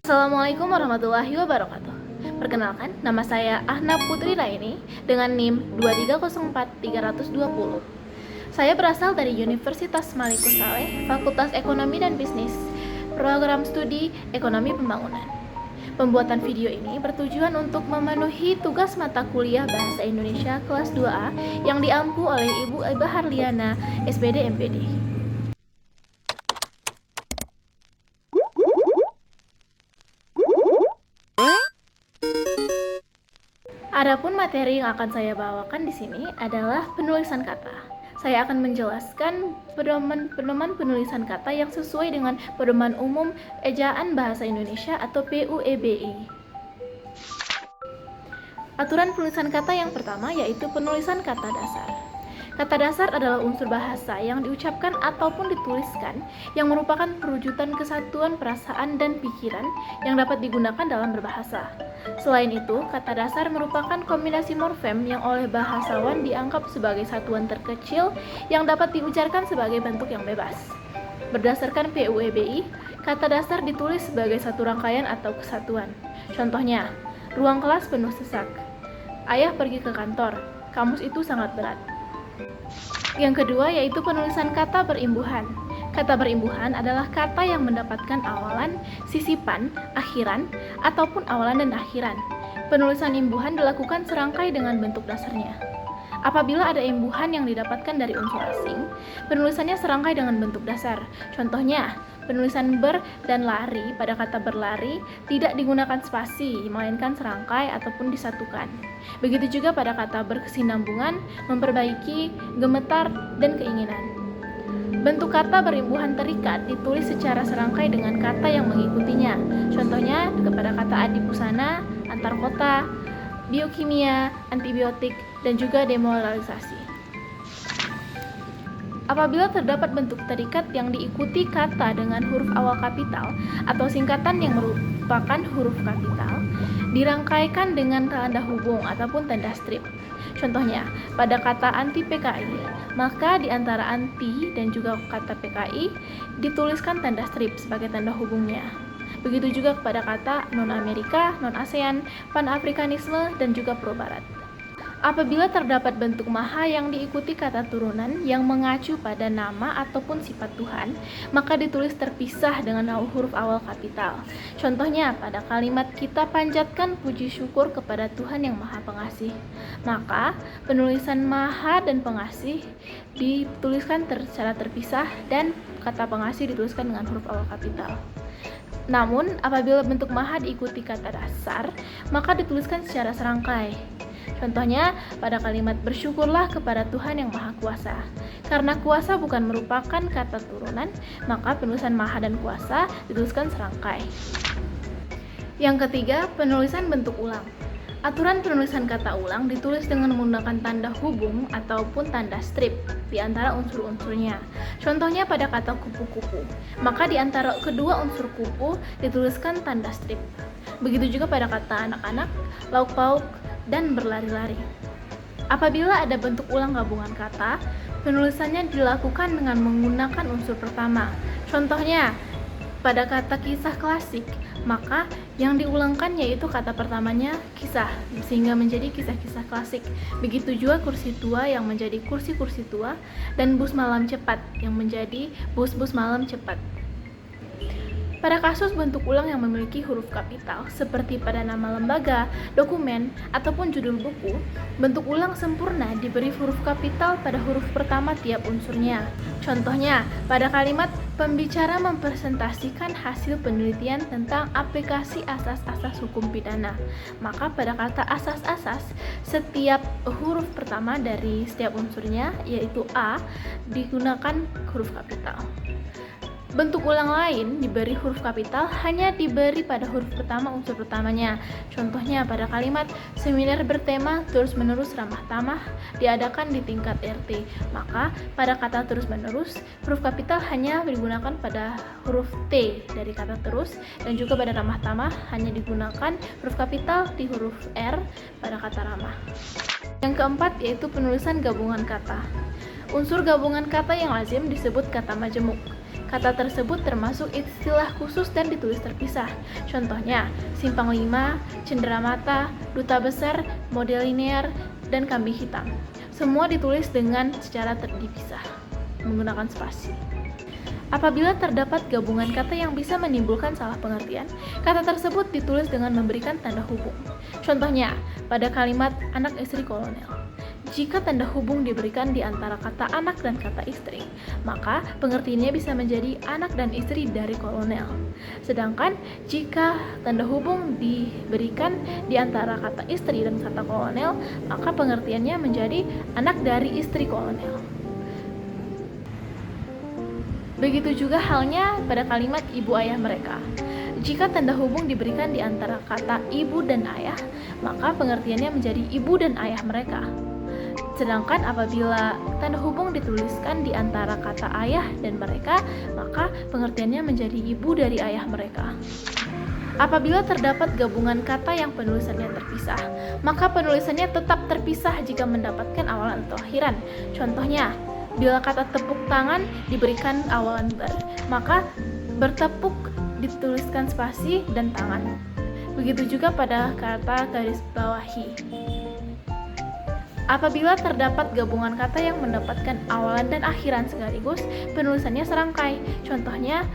Assalamualaikum warahmatullahi wabarakatuh. Perkenalkan, nama saya Ahna Putri Raini dengan NIM 2304320. Saya berasal dari Universitas Malikus Saleh, Fakultas Ekonomi dan Bisnis, Program Studi Ekonomi Pembangunan. Pembuatan video ini bertujuan untuk memenuhi tugas mata kuliah Bahasa Indonesia kelas 2A yang diampu oleh Ibu Eba Harliana, SPD MPD. Adapun materi yang akan saya bawakan di sini adalah penulisan kata. Saya akan menjelaskan pedoman penulisan kata yang sesuai dengan Pedoman Umum Ejaan Bahasa Indonesia atau PUEBI. Aturan penulisan kata yang pertama yaitu penulisan kata dasar. Kata dasar adalah unsur bahasa yang diucapkan ataupun dituliskan yang merupakan perwujudan kesatuan perasaan dan pikiran yang dapat digunakan dalam berbahasa. Selain itu, kata dasar merupakan kombinasi morfem yang oleh bahasawan dianggap sebagai satuan terkecil yang dapat diucapkan sebagai bentuk yang bebas. Berdasarkan PUEBI, kata dasar ditulis sebagai satu rangkaian atau kesatuan. Contohnya, ruang kelas penuh sesak. Ayah pergi ke kantor. Kamus itu sangat berat. Yang kedua yaitu penulisan kata berimbuhan. Kata berimbuhan adalah kata yang mendapatkan awalan, sisipan, akhiran, ataupun awalan dan akhiran. Penulisan imbuhan dilakukan serangkai dengan bentuk dasarnya. Apabila ada imbuhan yang didapatkan dari unsur asing, penulisannya serangkai dengan bentuk dasar. Contohnya, penulisan ber dan lari pada kata berlari tidak digunakan spasi, melainkan serangkai ataupun disatukan. Begitu juga pada kata berkesinambungan, memperbaiki, gemetar, dan keinginan. Bentuk kata berimbuhan terikat ditulis secara serangkai dengan kata yang mengikutinya. Contohnya kepada kata adipusana, antar kota, biokimia, antibiotik, dan juga demoralisasi. Apabila terdapat bentuk terikat yang diikuti kata dengan huruf awal kapital atau singkatan yang merupakan huruf kapital, dirangkaikan dengan tanda hubung ataupun tanda strip. Contohnya, pada kata anti PKI, maka di antara anti dan juga kata PKI dituliskan tanda strip sebagai tanda hubungnya. Begitu juga kepada kata non-Amerika, non-ASEAN, pan-Afrikanisme, dan juga pro-Barat. Apabila terdapat bentuk maha yang diikuti kata turunan yang mengacu pada nama ataupun sifat Tuhan, maka ditulis terpisah dengan huruf awal kapital. Contohnya pada kalimat kita panjatkan puji syukur kepada Tuhan yang Maha Pengasih. Maka penulisan maha dan pengasih dituliskan secara terpisah dan kata pengasih dituliskan dengan huruf awal kapital. Namun, apabila bentuk maha diikuti kata dasar, maka dituliskan secara serangkai. Contohnya, pada kalimat bersyukurlah kepada Tuhan yang Maha Kuasa. Karena kuasa bukan merupakan kata turunan, maka penulisan maha dan kuasa dituliskan serangkai. Yang ketiga, penulisan bentuk ulang. Aturan penulisan kata ulang ditulis dengan menggunakan tanda hubung ataupun tanda strip di antara unsur-unsurnya. Contohnya pada kata kupu-kupu, maka di antara kedua unsur kupu dituliskan tanda strip. Begitu juga pada kata anak-anak, lauk pauk, dan berlari-lari. Apabila ada bentuk ulang gabungan kata, penulisannya dilakukan dengan menggunakan unsur pertama. Contohnya, pada kata kisah klasik, maka yang diulangkan yaitu kata pertamanya kisah, sehingga menjadi kisah-kisah klasik. Begitu juga kursi tua yang menjadi kursi-kursi tua, dan bus malam cepat yang menjadi bus-bus malam cepat. Pada kasus bentuk ulang yang memiliki huruf kapital, seperti pada nama lembaga, dokumen, ataupun judul buku, bentuk ulang sempurna diberi huruf kapital pada huruf pertama tiap unsurnya. Contohnya, pada kalimat pembicara mempresentasikan hasil penelitian tentang aplikasi asas-asas hukum pidana, maka pada kata asas-asas, setiap huruf pertama dari setiap unsurnya, yaitu A, digunakan huruf kapital. Bentuk ulang lain diberi huruf kapital hanya diberi pada huruf pertama unsur pertamanya. Contohnya pada kalimat seminar bertema terus-menerus ramah tamah diadakan di tingkat RT. Maka pada kata terus-menerus, huruf kapital hanya digunakan pada huruf T dari kata terus, dan juga pada ramah tamah hanya digunakan huruf kapital di huruf R pada kata ramah. Yang keempat yaitu penulisan gabungan kata. Unsur gabungan kata yang lazim disebut kata majemuk. Kata tersebut termasuk istilah khusus dan ditulis terpisah. Contohnya, simpang 5, cenderamata, duta besar, model linear, dan kambing hitam. Semua ditulis dengan secara terpisah, menggunakan spasi. Apabila terdapat gabungan kata yang bisa menimbulkan salah pengertian, kata tersebut ditulis dengan memberikan tanda hubung. Contohnya, pada kalimat anak istri kolonel. Jika tanda hubung diberikan di antara kata anak dan kata istri, maka pengertiannya bisa menjadi anak dan istri dari kolonel. Sedangkan jika tanda hubung diberikan di antara kata istri dan kata kolonel, maka pengertiannya menjadi anak dari istri kolonel. Begitu juga halnya pada kalimat ibu ayah mereka. Jika tanda hubung diberikan di antara kata ibu dan ayah, maka pengertiannya menjadi ibu dan ayah mereka. Sedangkan apabila tanda hubung dituliskan di antara kata ayah dan mereka, maka pengertiannya menjadi ibu dari ayah mereka. Apabila terdapat gabungan kata yang penulisannya terpisah, maka penulisannya tetap terpisah jika mendapatkan awalan atau akhiran. Contohnya, bila kata tepuk tangan diberikan awalan ber, maka bertepuk dituliskan spasi dan tangan. Begitu juga pada kata garis bawahi. Apabila terdapat gabungan kata yang mendapatkan awalan dan akhiran sekaligus, penulisannya serangkai. Contohnya,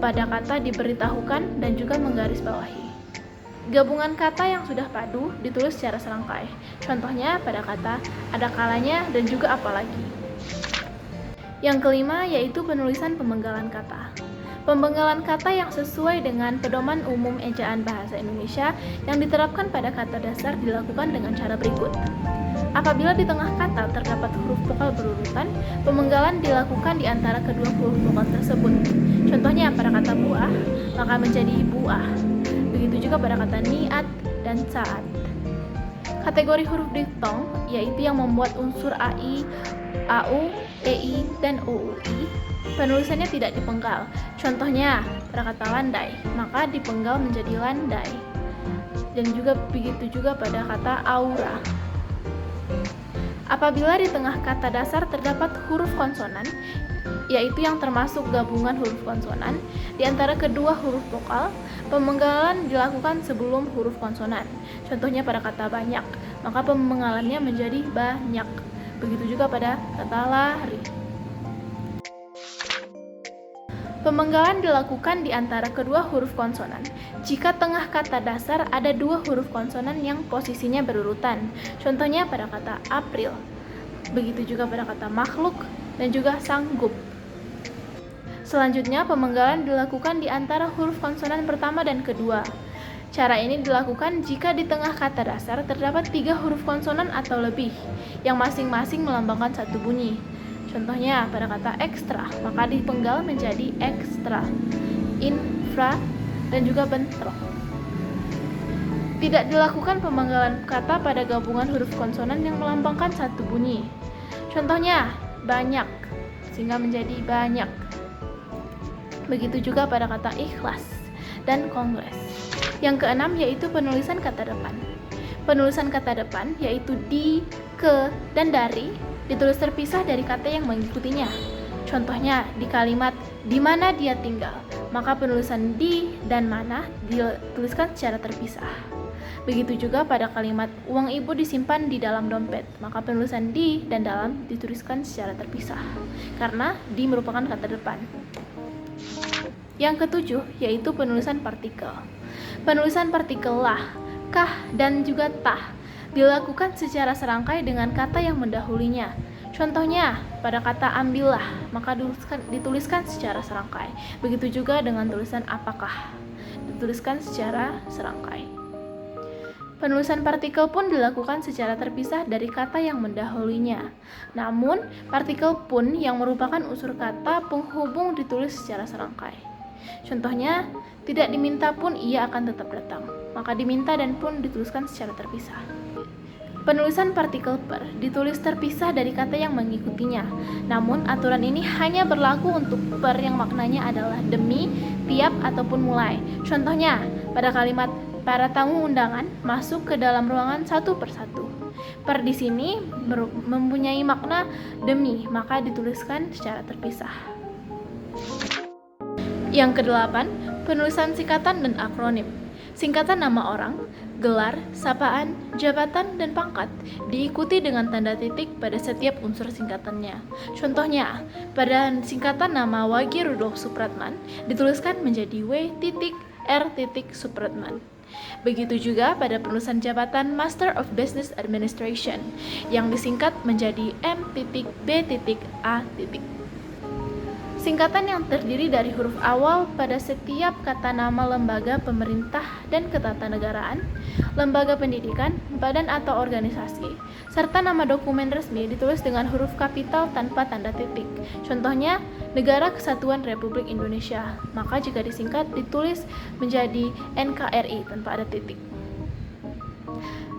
pada kata diberitahukan dan juga menggarisbawahi. Gabungan kata yang sudah padu ditulis secara serangkai. Contohnya pada kata ada kalanya dan juga apalagi. Yang kelima yaitu penulisan pemenggalan kata. Pemenggalan kata yang sesuai dengan pedoman umum ejaan bahasa Indonesia yang diterapkan pada kata dasar dilakukan dengan cara berikut. Apabila di tengah kata terdapat huruf vokal berurutan, pemenggalan dilakukan di antara kedua huruf vokal tersebut. Contohnya pada kata buah, maka menjadi buah. Begitu juga pada kata niat dan saat. Kategori huruf diftong, yaitu yang membuat unsur AI, AU, EI, dan UUI, penulisannya tidak dipenggal. Contohnya pada kata landai, maka dipenggal menjadi landai. Dan juga begitu juga pada kata aura. Apabila di tengah kata dasar terdapat huruf konsonan, yaitu yang termasuk gabungan huruf konsonan, di antara kedua huruf vokal, pemenggalan dilakukan sebelum huruf konsonan. Contohnya pada kata banyak, maka pemenggalannya menjadi banyak. Begitu juga pada kata lari. Pemenggalan dilakukan di antara kedua huruf konsonan jika tengah kata dasar ada dua huruf konsonan yang posisinya berurutan. Contohnya pada kata April, begitu juga pada kata makhluk dan juga sanggup. Selanjutnya, pemenggalan dilakukan di antara huruf konsonan pertama dan kedua. Cara ini dilakukan jika di tengah kata dasar terdapat 3 huruf konsonan atau lebih, yang masing-masing melambangkan satu bunyi. Contohnya pada kata ekstra, maka dipenggal menjadi ekstra, infra, dan juga bentrok. Tidak dilakukan pemenggalan kata pada gabungan huruf konsonan yang melambangkan satu bunyi. Contohnya banyak, sehingga menjadi banyak. Begitu juga pada kata ikhlas dan kongres. Yang keenam yaitu penulisan kata depan. Penulisan kata depan yaitu di, ke, dan dari ditulis terpisah dari kata yang mengikutinya. Contohnya di kalimat di mana dia tinggal, maka penulisan di dan mana dituliskan secara terpisah. Begitu juga pada kalimat uang ibu disimpan di dalam dompet, maka penulisan di dan dalam dituliskan secara terpisah karena di merupakan kata depan. Yang ketujuh yaitu penulisan partikel. Penulisan partikel lah, kah, dan juga tah dilakukan secara serangkai dengan kata yang mendahulunya. Contohnya pada kata ambillah, maka dituliskan secara serangkai. Begitu juga dengan tulisan apakah, dituliskan secara serangkai. Penulisan partikel pun dilakukan secara terpisah dari kata yang mendahulunya. Namun, partikel pun yang merupakan unsur kata penghubung ditulis secara serangkai. Contohnya, tidak diminta pun ia akan tetap datang, maka diminta dan pun dituliskan secara terpisah. Penulisan partikel per ditulis terpisah dari kata yang mengikutinya. Namun, aturan ini hanya berlaku untuk per yang maknanya adalah demi, tiap, ataupun mulai. Contohnya, pada kalimat para tamu undangan masuk ke dalam ruangan satu persatu. Per di sini mempunyai makna demi, maka dituliskan secara terpisah. Yang kedelapan, penulisan singkatan dan akronim. Singkatan nama orang, gelar, sapaan, jabatan, dan pangkat diikuti dengan tanda titik pada setiap unsur singkatannya. Contohnya, pada singkatan nama Wage Rudolf Supratman dituliskan menjadi W.R. Supratman. Begitu juga pada penulisan jabatan Master of Business Administration yang disingkat menjadi M.B.A. Singkatan yang terdiri dari huruf awal pada setiap kata nama lembaga pemerintah dan ketatanegaraan, lembaga pendidikan, badan atau organisasi, serta nama dokumen resmi ditulis dengan huruf kapital tanpa tanda titik. Contohnya, Negara Kesatuan Republik Indonesia, maka jika disingkat ditulis menjadi NKRI tanpa ada titik.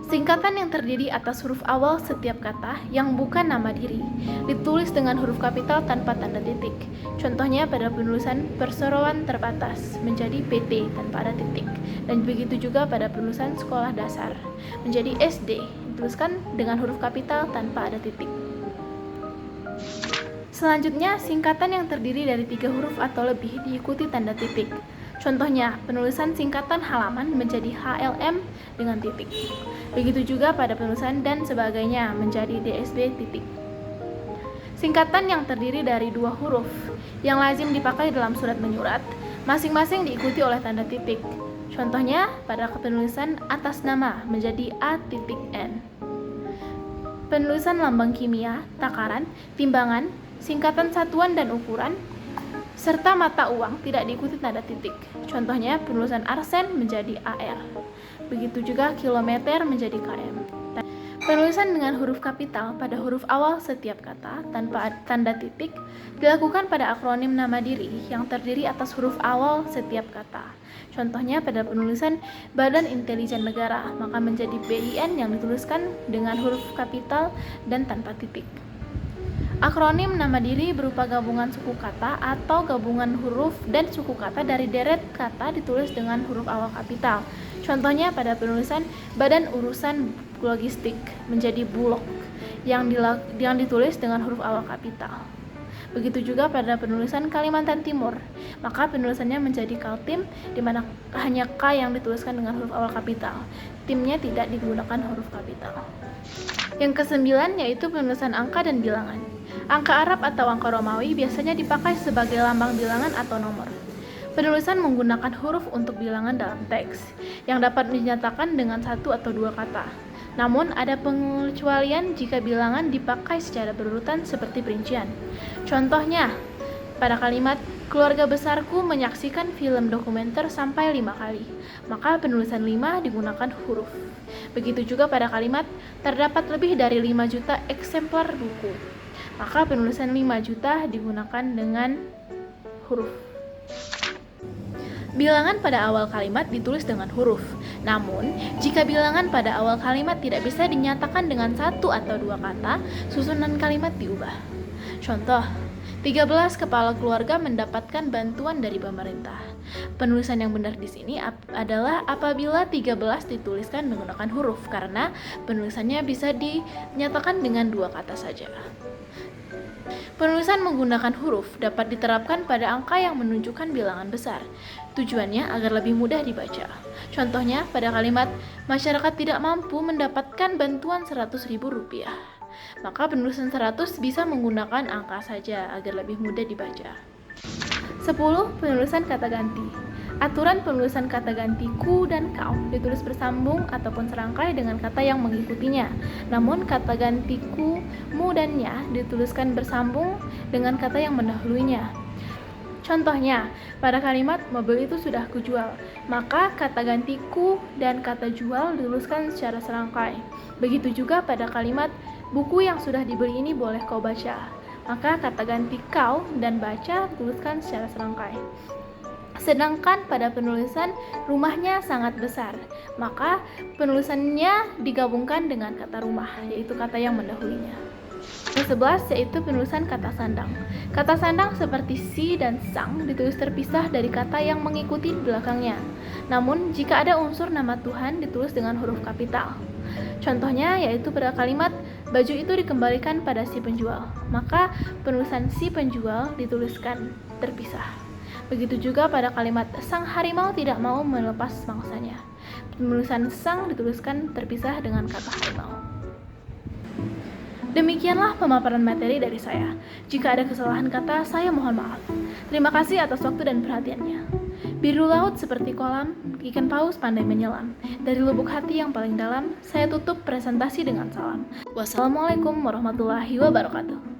Singkatan yang terdiri atas huruf awal setiap kata yang bukan nama diri ditulis dengan huruf kapital tanpa tanda titik. Contohnya pada penulisan perseroan terbatas menjadi PT tanpa ada titik, dan begitu juga pada penulisan sekolah dasar menjadi SD dituliskan dengan huruf kapital tanpa ada titik. Selanjutnya, singkatan yang terdiri dari 3 huruf atau lebih diikuti tanda titik. Contohnya, penulisan singkatan halaman menjadi HLM dengan titik. Begitu juga pada penulisan dan sebagainya menjadi DSB titik. Singkatan yang terdiri dari 2 huruf yang lazim dipakai dalam surat menyurat, masing-masing diikuti oleh tanda titik. Contohnya, pada penulisan atas nama menjadi A.N. Penulisan lambang kimia, takaran, timbangan, singkatan satuan dan ukuran, serta mata uang tidak diikuti tanda titik. Contohnya, penulisan arsen menjadi AR. Begitu juga kilometer menjadi km. Penulisan dengan huruf kapital pada huruf awal setiap kata tanpa tanda titik dilakukan pada akronim nama diri yang terdiri atas huruf awal setiap kata. Contohnya pada penulisan Badan Intelijen Negara, maka menjadi BIN yang dituliskan dengan huruf kapital dan tanpa titik. Akronim nama diri berupa gabungan suku kata atau gabungan huruf dan suku kata dari deret kata ditulis dengan huruf awal kapital. Contohnya pada penulisan Badan Urusan Logistik menjadi Bulog yang ditulis dengan huruf awal kapital. Begitu juga pada penulisan Kalimantan Timur, maka penulisannya menjadi Kaltim, di mana hanya K yang dituliskan dengan huruf awal kapital. Timnya tidak digunakan huruf kapital. Yang kesembilan yaitu penulisan angka dan bilangan. Angka Arab atau angka Romawi biasanya dipakai sebagai lambang bilangan atau nomor. Penulisan menggunakan huruf untuk bilangan dalam teks, yang dapat dinyatakan dengan 1 atau 2 kata. Namun, ada pengecualian jika bilangan dipakai secara berurutan seperti perincian. Contohnya, pada kalimat, keluarga besarku menyaksikan film dokumenter sampai 5 kali, maka penulisan 5 digunakan huruf. Begitu juga pada kalimat, terdapat lebih dari 5 juta eksemplar buku, maka penulisan 5 juta digunakan dengan huruf. Bilangan pada awal kalimat ditulis dengan huruf. Namun, jika bilangan pada awal kalimat tidak bisa dinyatakan dengan 1 atau 2 kata, susunan kalimat diubah. Contoh, 13 kepala keluarga mendapatkan bantuan dari pemerintah. Penulisan yang benar di sini adalah apabila 13 dituliskan menggunakan huruf, karena penulisannya bisa dinyatakan dengan 2 kata saja. Penulisan menggunakan huruf dapat diterapkan pada angka yang menunjukkan bilangan besar. Tujuannya agar lebih mudah dibaca. Contohnya pada kalimat, masyarakat tidak mampu mendapatkan bantuan Rp100.000. Maka penulisan 100 bisa menggunakan angka saja agar lebih mudah dibaca. 10. Penulisan kata ganti. Aturan penulisan kata ganti ku dan kau ditulis bersambung ataupun serangkai dengan kata yang mengikutinya. Namun kata ganti ku, mu, dan nya dituliskan bersambung dengan kata yang mendahuluinya. Contohnya, pada kalimat mobil itu sudah kujual, maka kata ganti ku dan kata jual dituliskan secara serangkai. Begitu juga pada kalimat buku yang sudah dibeli ini boleh kau baca, maka kata ganti kau dan baca dituliskan secara serangkai. Sedangkan pada penulisan rumahnya sangat besar, maka penulisannya digabungkan dengan kata rumah, yaitu kata yang mendahulunya. Yang 11 yaitu penulisan kata sandang. Kata sandang seperti si dan sang ditulis terpisah dari kata yang mengikuti belakangnya. Namun jika ada unsur nama Tuhan ditulis dengan huruf kapital. Contohnya yaitu pada kalimat baju itu dikembalikan pada si penjual, maka penulisan si penjual dituliskan terpisah. Begitu juga pada kalimat sang harimau tidak mau melepas mangsanya. Penulisan sang dituliskan terpisah dengan kata harimau. Demikianlah pemaparan materi dari saya. Jika ada kesalahan kata, saya mohon maaf. Terima kasih atas waktu dan perhatiannya. Biru laut seperti kolam, ikan paus pandai menyelam. Dari lubuk hati yang paling dalam, saya tutup presentasi dengan salam. Wassalamualaikum warahmatullahi wabarakatuh.